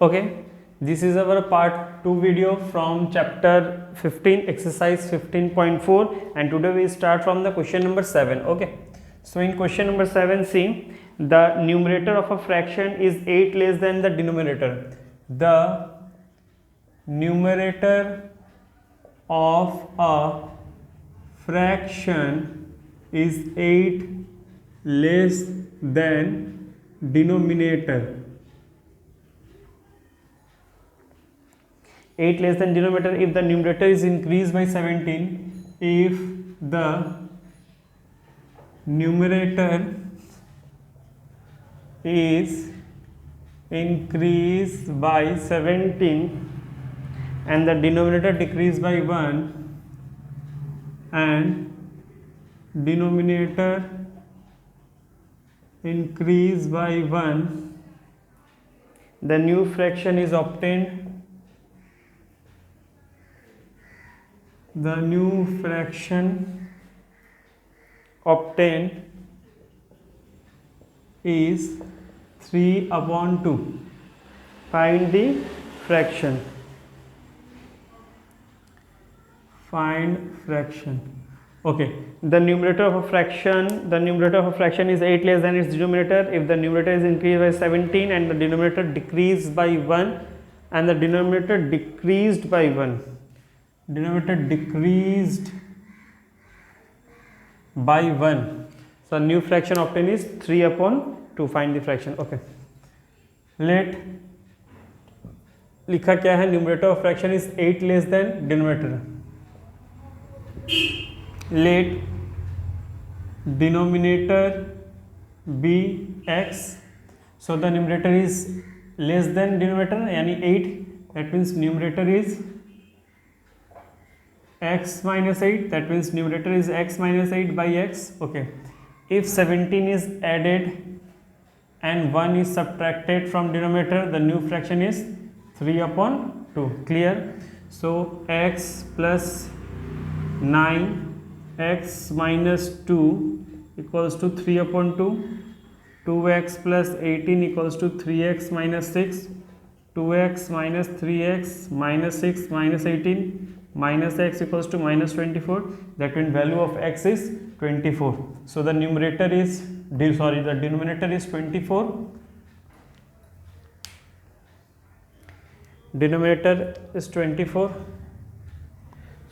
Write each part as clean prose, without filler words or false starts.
Okay, this is our part 2 video from chapter 15 exercise 15.4 and today we start from the question number 7. Okay, so in question number 7, see, the numerator of a fraction is 8 less than the denominator. The numerator of a fraction is 8 less than denominator. 8 less than denominator if the numerator is increased by 17. If the numerator is increased by 17 and the denominator decreased by 1 and denominator increased by 1, the new fraction is obtained. The new fraction obtained is 3/2. Find the fraction. Find fraction. Okay, the numerator of a fraction is 8 less than its denominator if the numerator is increased by 17 and the denominator decreased by 1 and the denominator decreased by 1. Denominator decreased by 1. So new fraction obtained is 3/2. Find the fraction. Okay, let लिखा क्या है, numerator of fraction is 8 less than denominator. Let denominator be x. So the numerator is less than denominator यानी 8, that means numerator is x minus 8, that means numerator is x minus 8 by x. Okay, if 17 is added and 1 is subtracted from denominator, the new fraction is 3/2. Clear? So x plus 9 x minus 2 equals to 3/2. 2x plus 18 equals to 3x minus 6. 2x minus 3x minus 6 minus 18 minus x equals to minus 24. That means value of x is 24. So the numerator is the denominator is 24. Denominator is 24.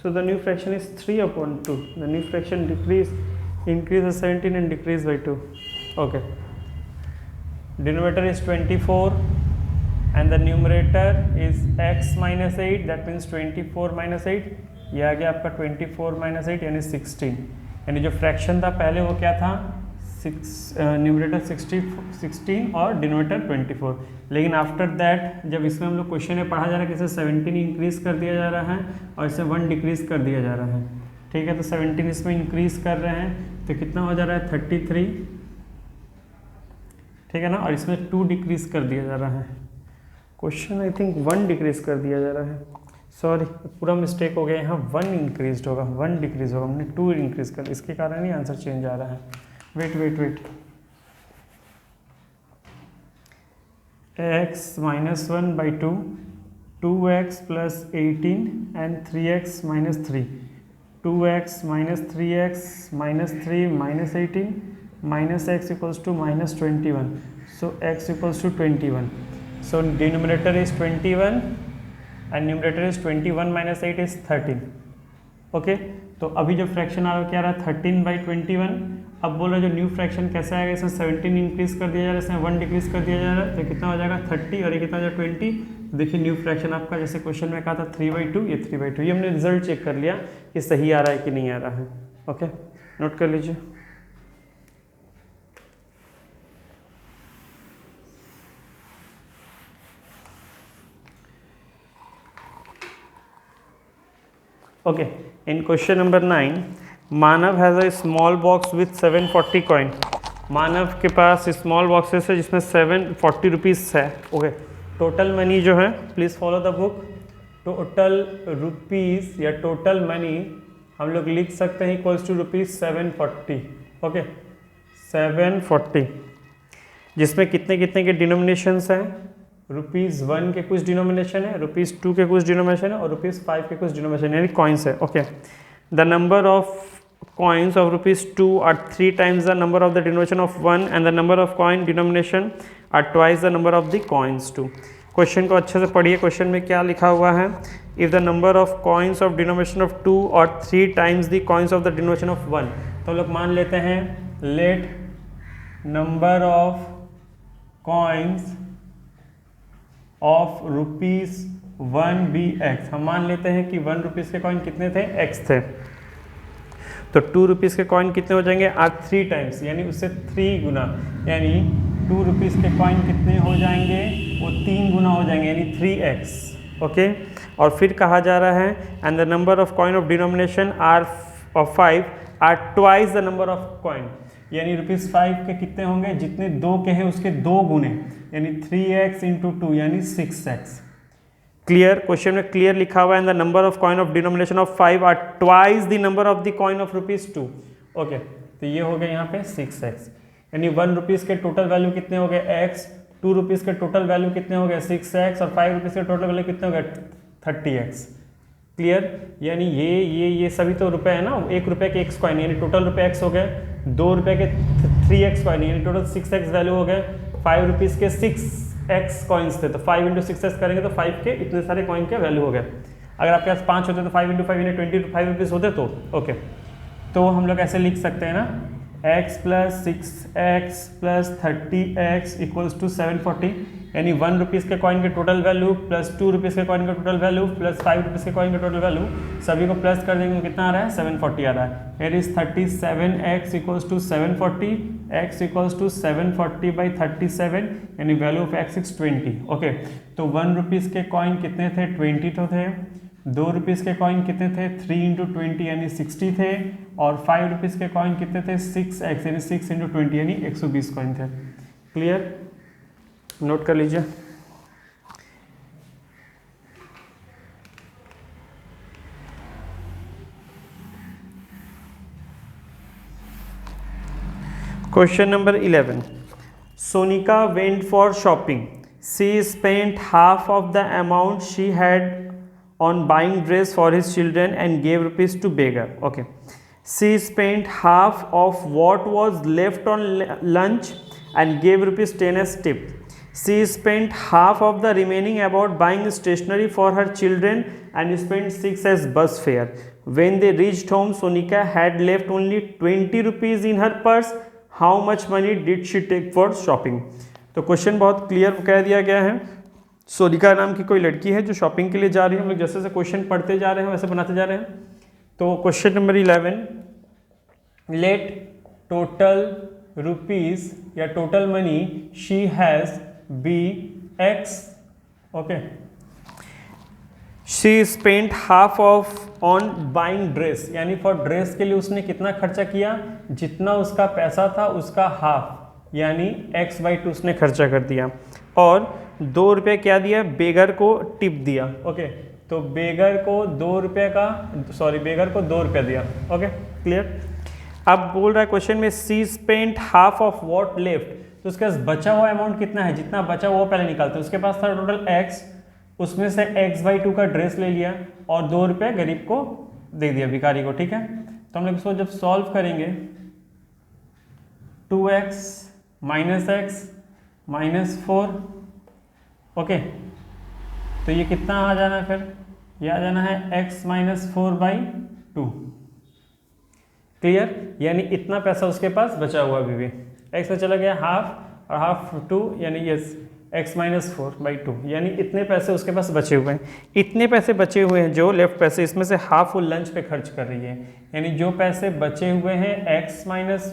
So the new fraction is 3/2. The new fraction increases 17 and decrease by 2. Okay, denominator is 24 and the numerator is x minus 8, that means 24 minus 8. ये आ गया आपका 24 minus 8 यानी 16. यानी जो fraction था पहले वो क्या था, न्यूमरेटर 16 और डिनोमिनेटर 24. लेकिन आफ्टर दैट जब इसमें हम लोग क्वेश्चन में पढ़ा जा रहा है कि इसे 17 इंक्रीज कर दिया जा रहा है और इसे 1 डिक्रीज कर दिया जा रहा है. ठीक है, तो 17 इसमें इंक्रीज कर रहे हैं तो कितना हो जा रहा है 33. ठीक है ना, और इसमें 2 डिक्रीज कर दिया जा रहा है. क्वेश्चन आई थिंक 1 डिक्रीज कर दिया जा रहा है. सॉरी, पूरा मिस्टेक हो गया. यहाँ 1 इंक्रीज होगा, 1 डिक्रीज होगा, हमने 2 इंक्रीज कर, इसके कारण ही आंसर चेंज आ रहा है. Wait x minus 1 by 2, 2x plus 18 and 3x minus 3. 2x minus 3x minus 3 minus 18 minus x equals to minus 21. So x equals to 21. So denominator is 21 and numerator is 21 minus 8 is 13. Okay, तो अभी जो fraction आ रहा क्या रहा 13 by 21. अब बोल रहा जो न्यू फ्रैक्शन कैसे आएगा, इसमें 17 इंक्रीज कर दिया जा रहा है, इसमें 1 डिक्रीज कर दिया जा रहा है, तो कितना हो जाएगा 30 और ये कितना हो जाएगा 20. देखिए न्यू फ्रैक्शन आपका जैसे क्वेश्चन में कहा था 3/2, ये 3/2. ये हमने रिजल्ट चेक कर लिया कि सही आ रहा है कि नहीं आ रहा है. ओके, नोट कर लीजिए. Okay, in question number 9, Manav has a small box with 740 coin. Manav के पास स्मॉल बॉक्सेस है जिसमें 740 रुपीज़ है. ओके, टोटल मनी जो है, please follow the book. Total rupees या टोटल मनी हम लोग लिख सकते हैं इक्वल्स टू ₹740. ओके, 740 जिसमें कितने कितने के डिनोमिनेशंस हैं, ₹1 के कुछ डिनोमिनेशन है, ₹2 के कुछ डिनोमिनेशन है और ₹5 के कुछ डिनोमिनेशन यानी कॉइन्स है। Okay, the number of coins of ₹2 are 3 times the number of the denomination of 1 and the number of coin denomination are twice the number of the coins 2। Question को अच्छे से पढ़िए, क्वेश्चन में क्या लिखा हुआ है। If the number of coins of denomination of 2 और 3 times the coins of the denomination of 1, तो हम लोग मान लेते हैं let number of coins of ₹1 be x. हम मान लेते हैं कि ₹1 के कॉइन कितने थे, x थे, तो ₹2 के कॉइन कितने हो जाएंगे, आज 3 टाइम्स यानी उससे 3 गुना, यानी ₹2 के कॉइन कितने हो जाएंगे, वो 3 गुना हो जाएंगे यानी 3x। ओके, और फिर कहा जा रहा है and the number of coin of denomination are of 5 are twice the number of coin, यानी ₹5 के कितने होंगे, जितने 2 के हैं उसके 2 गुने, यानी 3x × 2 यानी 6x। क्लियर, क्वेश्चन में क्लियर लिखा हुआ है the number of coin of denomination of 5 are twice the number of the coin of ₹2। Okay, तो ये हो गया यहाँ पे 6x, यानी ₹1 के टोटल वैल्यू कितने हो गए x, ₹2 के टोटल वैल्यू कितने हो गए 6x, और ₹5 के टोटल वैल्यू कितने हो गए 30x। क्लियर, यानी ये सभी तो रुपए है ना, ₹1 के x कॉइन यानी टोटल रुपए x हो गए, ₹2 के 3x कॉइन यानी टोटल 6x वैल्यू हो गए, ₹5 के 6x कॉइन्स थे तो 5 × 6x करेंगे तो 5 के इतने सारे कॉइन के वैल्यू हो गए। अगर आपके पास 5 होते तो 5 × 5 यानी 25 होते तो ओके, तो हम लोग ऐसे लिख सकते हैं ना, x + 6x + 30x = 740, यानी ₹1 के कॉइन के टोटल वैल्यू प्लस ₹2 के कॉइन का टोटल वैल्यू प्लस ₹5 के कॉइन का टोटल वैल्यू, सभी को प्लस कर देंगे तो कितना आ रहा है 740 आ रहा है। इट इज 37x = 740, x = 740/37 यानी value of x is 20। Okay, तो ₹1 के कॉइन कितने थे, 20 तो थे, ₹2 के कॉइन कितने थे, 3 × 20 यानी 60 थे, और ₹5 के कॉइन कितने थे 6x यानी 6 × 20 यानी 120 कॉइन थे। क्लियर, नोट कर लीजिए। Question number 11, Sonika went for shopping, she spent half of the amount she had on buying dress for his children and gave rupees to beggar. Okay, she spent half of what was left on lunch and gave ₹10 as tip. She spent half of the remaining about buying stationery for her children and spent 6 as bus fare. When they reached home, Sonika had left only ₹20 in her purse. How much money did she take for shopping? तो question बहुत clear कह दिया गया है। सोनिका नाम की कोई लड़की है जो शॉपिंग के लिए जा रही है। हम लोग जैसे जैसे क्वेश्चन पढ़ते जा रहे हैं वैसे बनाते जा रहे हैं। तो question number 11, let total rupees या total money she has be X. Okay, she spent half of on buying dress, यानी फॉर ड्रेस के लिए उसने कितना खर्चा किया, जितना उसका पैसा था उसका हाफ यानी x/2 उसने खर्चा कर दिया, और ₹2 क्या दिया, बेगर को टिप दिया। ओके, तो बेगर को बेगर को ₹2 दिया। Okay, clear. अब बोल रहा है क्वेश्चन में she spent half of what left, तो उसके पास बचा हुआ अमाउंट कितना है, जितना बचा वो पहले निकालते हैं। उसके पास था टोटल x, उसमें से x/2 का ड्रेस ले लिया और ₹2 गरीब को दे दिया, भिखारी को। ठीक है, तो हम लोग इसको जब सॉल्व करेंगे 2x - x - 4। ओके, तो ये कितना आ जाना है, फिर ये आ जाना है x - 4/2। क्लियर, यानी इतना पैसा उसके पास बचा हुआ अभी भी। x में चला गया हाफ और हाफ 2 यानी यस x - 4/2, यानी इतने पैसे उसके पास बचे हुए हैं। इतने पैसे बचे हुए हैं जो लेफ्ट पैसे, इसमें से हाफ वो लंच पे खर्च कर रही है, यानी जो पैसे बचे हुए हैं x -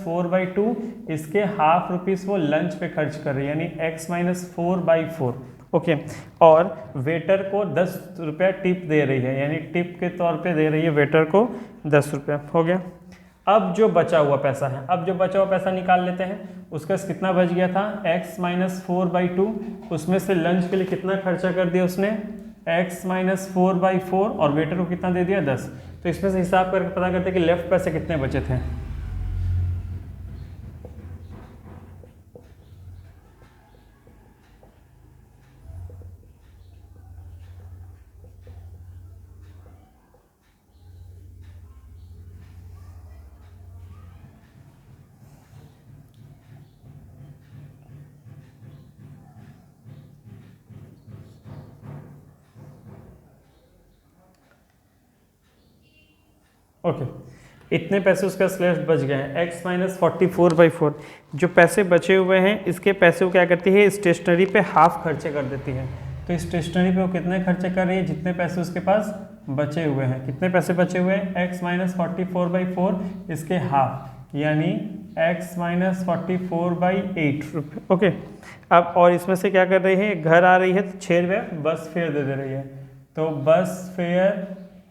4/2 इसके ₹1/2 वो लंच पे खर्च कर रही है, यानी x - 4/4। ओके, और वेटर को ₹10 टिप दे रही है, यानी टिप के तौर पे दे रही है वेटर को ₹10। हो गया। अब जो बचा हुआ पैसा है, अब जो बचा हुआ पैसा निकाल लेते हैं। उसका कितना बच गया था, x - 4/2, उसमें से लंच के लिए कितना खर्चा कर दिया उसने, x - 4/4, और वेटर को कितना दे दिया 10। तो इसमें से हिसाब करके पता करते हैं कि लेफ्ट पैसे कितने बचे थे। ओके, इतने पैसे उसका स्लैश बच गए हैं, x माइनस 44/4। जो पैसे बचे हुए हैं इसके पैसे को क्या करती है, स्टेशनरी पे हाफ खर्चे कर देती है। तो स्टेशनरी पे वो कितने खर्चे कर रही है, जितने पैसे उसके पास बचे हुए हैं। कितने पैसे बचे हुए हैं, x माइनस 44/4 इसके हाफ, यानी x माइनस 44/8 रुपये। ओके, अब और इसमें से क्या कर रही है, घर आ रही है तो 6 रुपये बस फेयर दे रही है, तो बस फेयर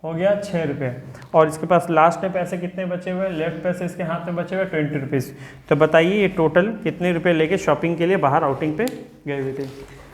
हो गया 6 रुपये। और इसके पास लास्ट में पैसे कितने बचे हुए हैं, लेफ्ट पैसे इसके हाथ में बचे हुए 20 रुपीज़। तो बताइए ये टोटल कितने रुपए लेके शॉपिंग के लिए बाहर आउटिंग पे गए हुए थे।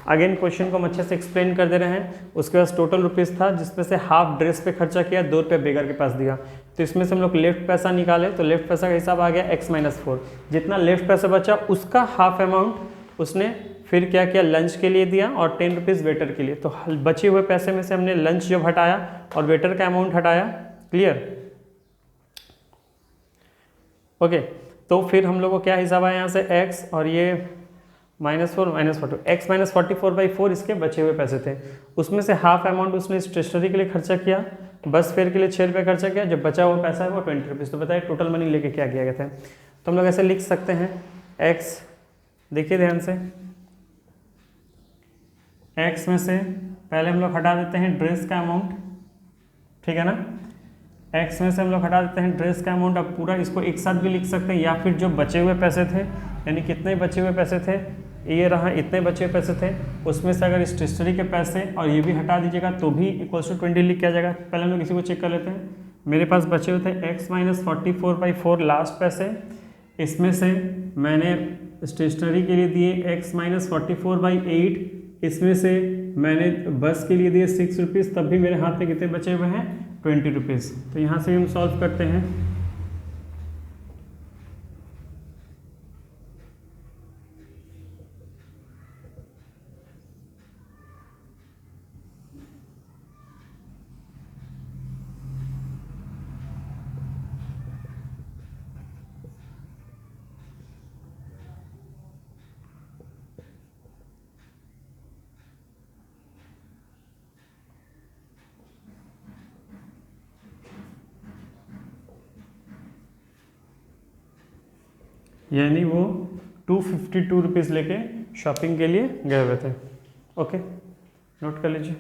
अगेन क्वेश्चन को हम अच्छे से एक्सप्लेन कर दे रहे हैं। उसके पास टोटल रुपीज़ था जिसमें से हाफ ड्रेस पे खर्चा किया, 2 रुपये बेगर के पास दिया। तो इसमें से हम लोग लेफ्ट पैसा निकाले तो लेफ्ट पैसा का हिसाब आ गया x माइनस 4। जितना लेफ्ट पैसा बचा उसका हाफ अमाउंट उसने फिर क्या किया, लंच के लिए दिया और 10 रुपीज़ वेटर के लिए। तो बचे हुए पैसे में से हमने लंच जब हटाया और वेटर का अमाउंट हटाया। Clear, okay. तो फिर हम लोग को क्या हिसाब आया यहाँ से, x और ये -4 -42, x माइनस 44/4 इसके बचे हुए पैसे थे। उसमें से हाफ अमाउंट उसने स्टेशनरी के लिए खर्चा किया, बस फेयर के लिए 6 रुपये खर्चा किया, जब बचा हुआ पैसा है वो 20 रुपीज़। तो बताइए टोटल मनी लेके क्या किया गया था। तो हम लोग ऐसे लिख सकते हैं, x, देखिए ध्यान से, x में से पहले हम लोग हटा देते हैं ड्रेस का अमाउंट, ठीक है ना। x में से हम लोग हटा देते हैं ड्रेस का अमाउंट। अब पूरा इसको एक साथ भी लिख सकते हैं, या फिर जो बचे हुए पैसे थे, यानी कितने बचे हुए पैसे थे, ये रहा, इतने बचे हुए पैसे थे, उसमें से अगर स्टेशनरी के पैसे और ये भी हटा दीजिएगा तो भी इक्वल्स टू 20 लिख किया जाएगा। पहले हम लोग इसी को चेक कर लेते हैं। मेरे पास बचे हुए थे x माइनस 44/4 लास्ट पैसे, इसमें से मैंने स्टेशनरी के लिए दिए x माइनस 44/8, इसमें से मैंने बस के लिए दिए 6 रुपीज़, तब भी मेरे हाथ में कितने बचे हुए हैं, 20 रुपीज़। तो यहाँ से हम सॉल्व करते हैं। यानी वो 252 रुपीज़ लेके शॉपिंग के लिए गए हुए थे। ओके, नोट कर लीजिए।